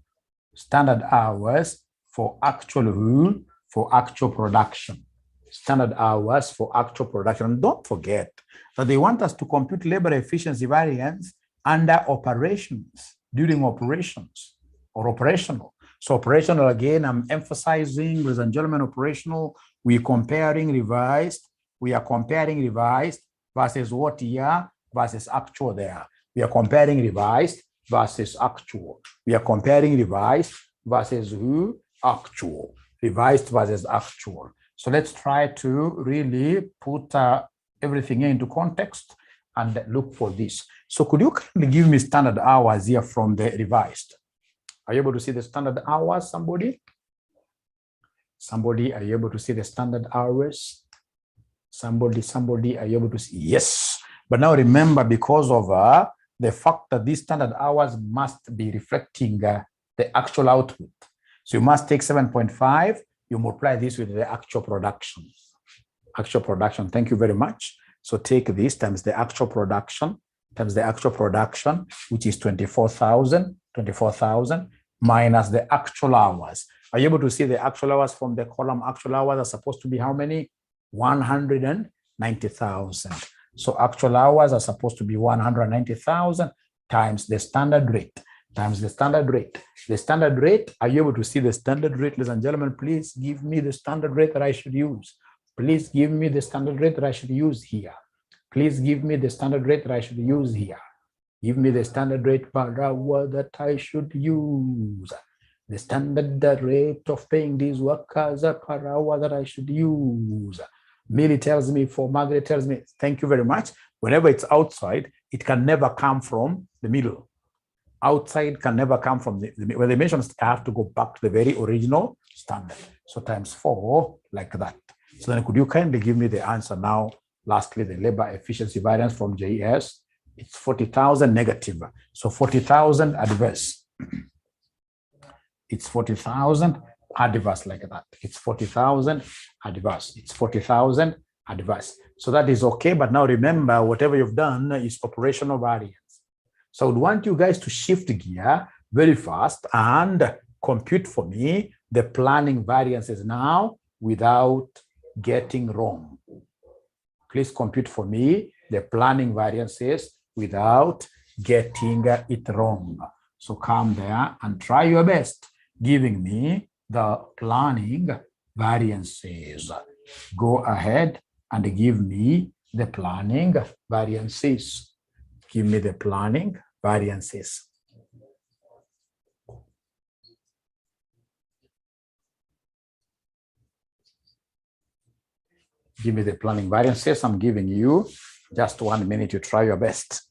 Standard hours for actual production. Standard hours for actual production. And don't forget that they want us to compute labor efficiency variance under operations, during operations or operational. So operational, again, I'm emphasizing, ladies and gentlemen, operational, we are comparing revised versus what year versus actual there. We are comparing revised versus actual. We are comparing revised versus who? Actual. Revised versus actual. So let's try to really put everything into context and look for this. So could you kindly give me standard hours here from the revised? Are you able to see the standard hours, somebody? Somebody, are you able to see the standard hours? Somebody, are you able to see? Yes. But now remember, because of the fact that these standard hours must be reflecting the actual output. So you must take 7.5, you multiply this with the actual production. Actual production, thank you very much. So take this times the actual production, which is 24,000, minus the actual hours. Are you able to see the actual hours from the column? Actual hours are supposed to be how many? 190,000. So actual hours are supposed to be 190,000 times the standard rate, The standard rate, are you able to see the standard rate, ladies and gentlemen? Please give me the standard rate that I should use. Please give me the standard rate that I should use here. Please give me the standard rate that I should use here. Give me the standard rate per hour that I should use. The standard rate of paying these workers per hour that I should use. Millie tells me, for Margaret tells me, thank you very much. Whenever it's outside, it can never come from the middle. Outside can never come from when they mention, I have to go back to the very original standard. So times 4, like that. So then could you kindly give me the answer now? Lastly, the labor efficiency variance from JES, it's 40,000 negative. So 40,000 adverse. It's 40,000 adverse, like that. It's 40,000 adverse. It's 40,000 adverse. So that is okay. But now remember, whatever you've done is operational variance. So I would want you guys to shift gear very fast and compute for me the planning variances now without getting wrong. Please compute for me the planning variances without getting it wrong. So come there and try your best giving me the planning variances. Go ahead and give me the planning variances. Give me the planning variances. Give me the planning variances. I'm giving you just 1 minute to try your best.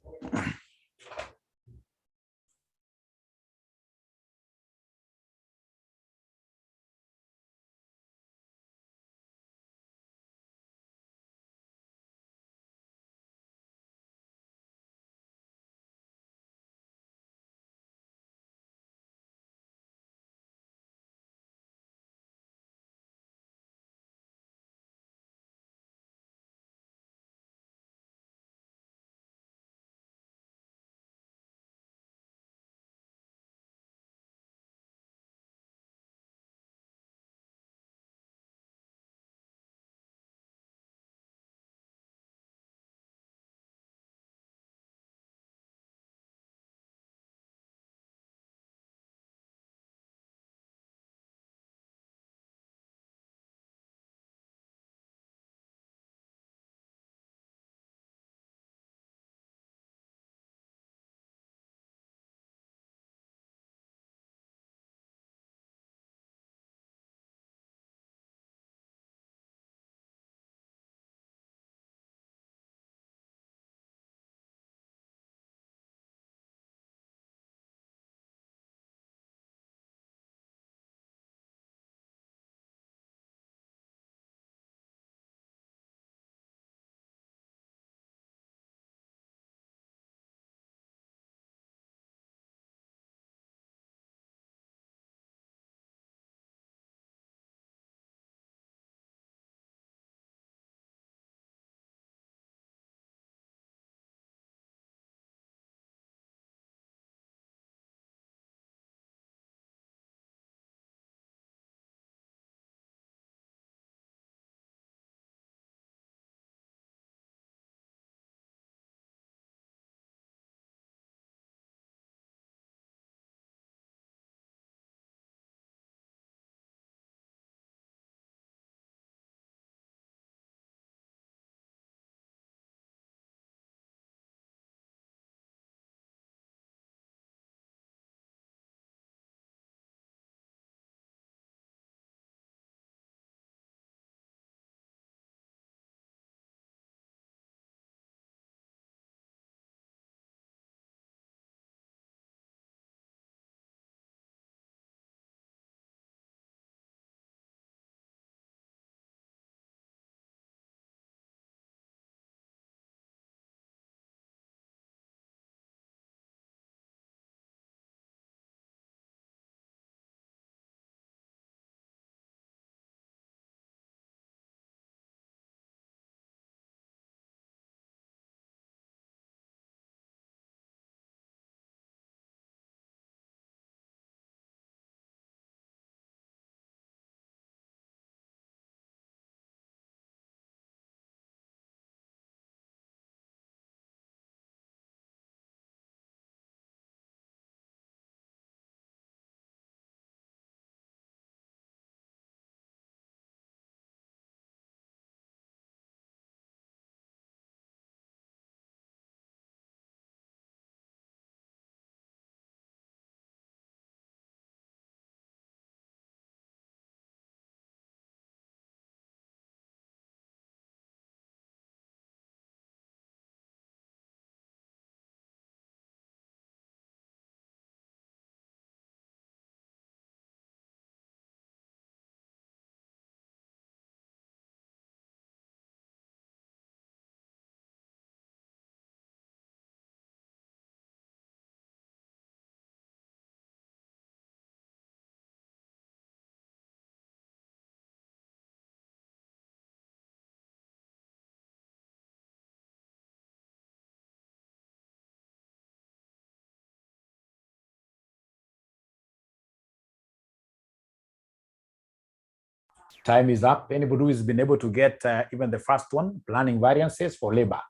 Time is up. Anybody who has been able to get even the first one, planning variances for labor.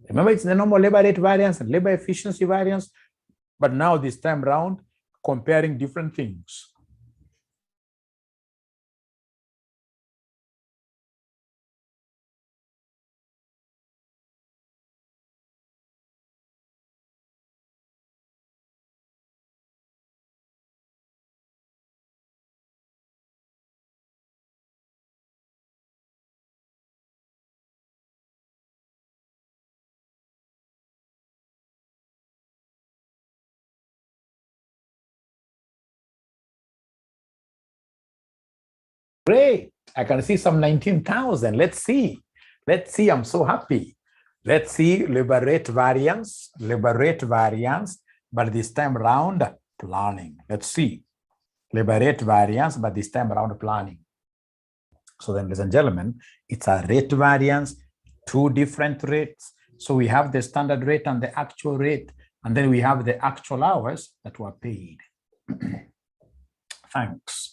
Remember, it's the normal labor rate variance and labor efficiency variance, but now this time around, comparing different things. Great. I can see some 19,000. Let's see. Let's see. I'm so happy. Let's see labor rate variance, but this time around planning. Let's see. Labor rate variance, but this time around planning. So then, ladies and gentlemen, it's a rate variance, two different rates. So we have the standard rate and the actual rate, and then we have the actual hours that were paid. Thanks.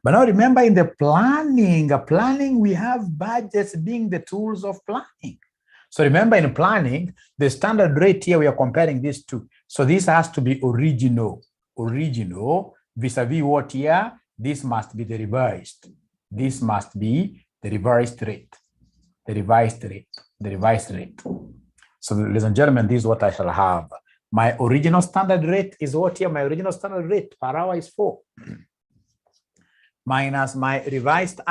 But now remember, in the planning, we have budgets being the tools of planning. So remember, in planning, the standard rate here, we are comparing these two. So this has to be original vis-a-vis what here? This must be the revised. This must be the revised rate, the revised rate. So ladies and gentlemen, this is what I shall have. My original standard rate is what here? My original standard rate per hour is 4. Minus my revised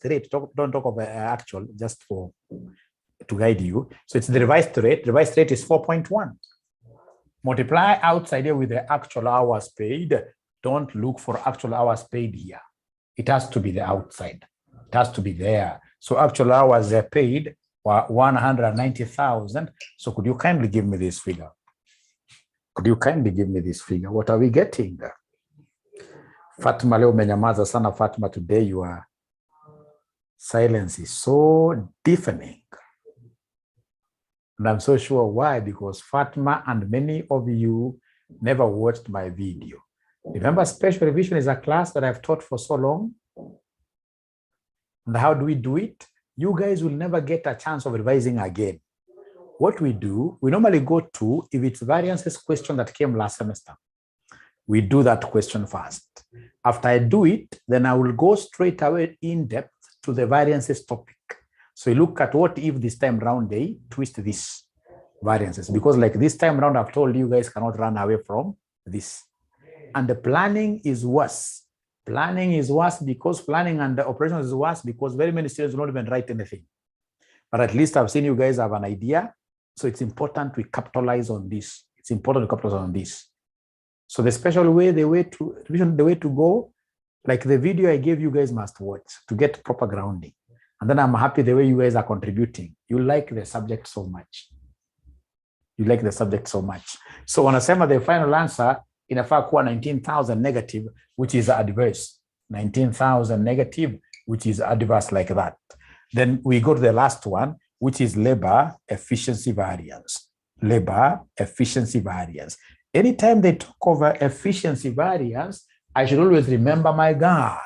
rate. Don't talk of actual, just to guide you. So it's the revised rate. Revised rate is 4.1. Multiply outside here with the actual hours paid. Don't look for actual hours paid here. It has to be the outside. It has to be there. So actual hours are paid were 190,000. So could you kindly give me this figure? What are we getting there? Fatima, leo umenyamaza sana Fatima. Today your silence is so deafening. And I'm so sure why, because Fatima and many of you never watched my video. Remember, special revision is a class that I've taught for so long. And how do we do it? You guys will never get a chance of revising again. What we do, we normally go to, if it's variances question that came last semester, we do that question first. After I do it, then I will go straight away in depth to the variances topic. So you look at what if this time around they twist this variances, because like this time around, I've told you guys cannot run away from this. And the planning is worse. Planning is worse because planning and the operations is worse because very many students don't even write anything. But at least I've seen you guys have an idea. So it's important we capitalize on this. So the special way, the way to go, like the video I gave you guys must watch to get proper grounding. And then I'm happy the way you guys are contributing. You like the subject so much. So wanasema the final answer inafaa kuwa 19,000 negative, which is adverse. 19,000 negative, which is adverse like that. Then we go to the last one, which is labor efficiency variance. Anytime they talk over efficiency variance, I should always remember my guy.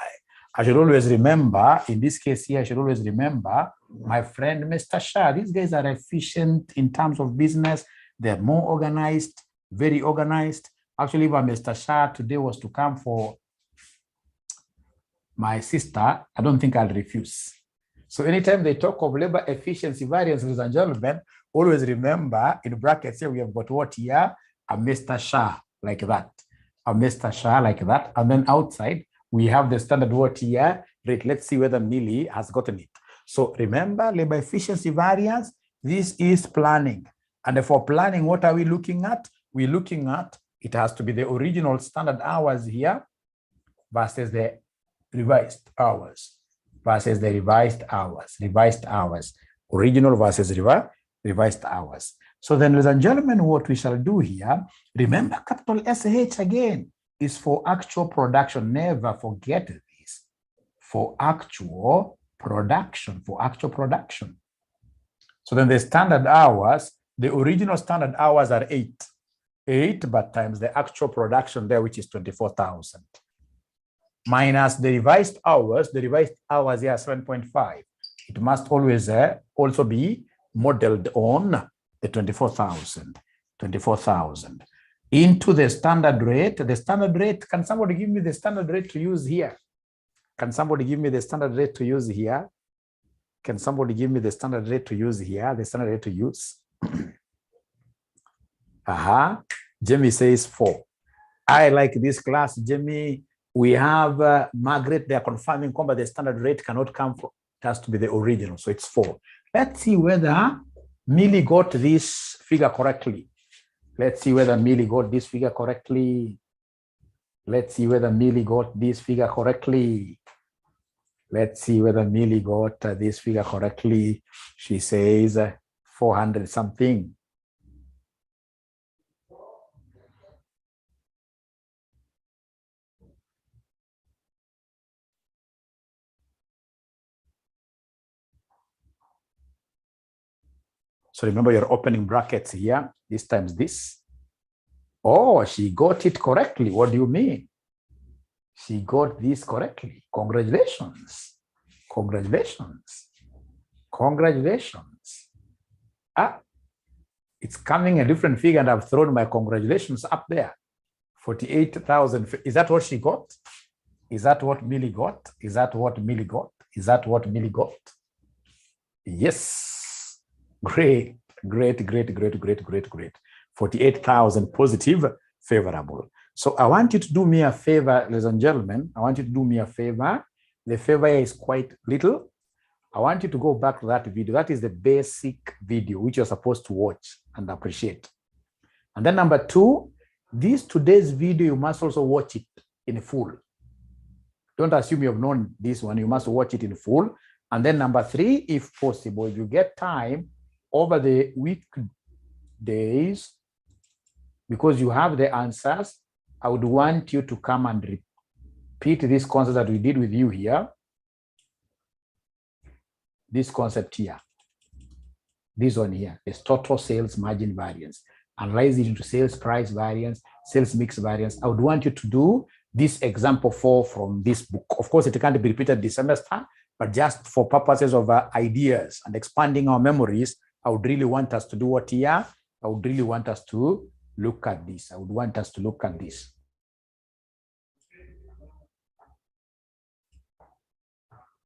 In this case here, I should always remember my friend, Mr. Shah. These guys are efficient in terms of business. They're more organized, very organized. Actually, if Mr. Shah today was to come for my sister, I don't think I'll refuse. So anytime they talk of labor efficiency variance, ladies and gentlemen, always remember in brackets here, we have got what here? A Mr. Shah like that. And then outside, we have the standard what here rate. Let's see whether Millie has gotten it. So remember, labor efficiency variance, this is planning. And for planning, what are we looking at? We're looking at, it has to be the original standard hours here versus the revised hours. Original versus revised hours. So then, ladies and gentlemen, what we shall do here, remember capital SH again is for actual production. Never forget this. For actual production. So then the standard hours, the original standard hours are 8, but times the actual production there, which is 24,000. minus the revised hours. The revised hours here are 7.5. It must always also be modeled on the 24,000. 24,000 into the standard rate. The standard rate, can somebody give me the standard rate to use here? Can somebody give me the standard rate to use here? Can somebody give me the standard rate to use here? The standard rate to use? Jamie says 4. I like this class, Jamie. We have Margaret, they are confirming that the standard rate cannot come from, it has to be the original, so it's 4. Let's see whether Millie got this figure correctly. Let's see whether Millie got this figure correctly. Let's see whether Millie got this figure correctly. Let's see whether Millie got this figure correctly. She says 400 something. So remember your opening brackets here, this times this. Oh, she got it correctly. What do you mean? She got this correctly. Congratulations. Congratulations. Congratulations. It's coming a different figure and I've thrown my congratulations up there. 48,000. Is that what she got? Is that what Millie got? Is that what Millie got? Is that what Millie got? Yes. Great, great, great, great, great, great, great. 48,000 positive, favorable. So I want you to do me a favor, ladies and gentlemen. I want you to do me a favor. The favor is quite little. I want you to go back to that video. That is the basic video which you're supposed to watch and appreciate. And then number 2, today's video, you must also watch it in full. Don't assume you have known this one. You must watch it in full. And then number 3, if possible, if you get time over the weekdays, because you have the answers, I would want you to come and repeat this concept that we did with you here. This concept here. This one here is total sales margin variance. Analyze it into sales price variance, sales mix variance. I would want you to do this example 4 from this book. Of course, it can't be repeated this semester, but just for purposes of ideas and expanding our memories, I would really want us to do what here? I would really want us to look at this. I would want us to look at this.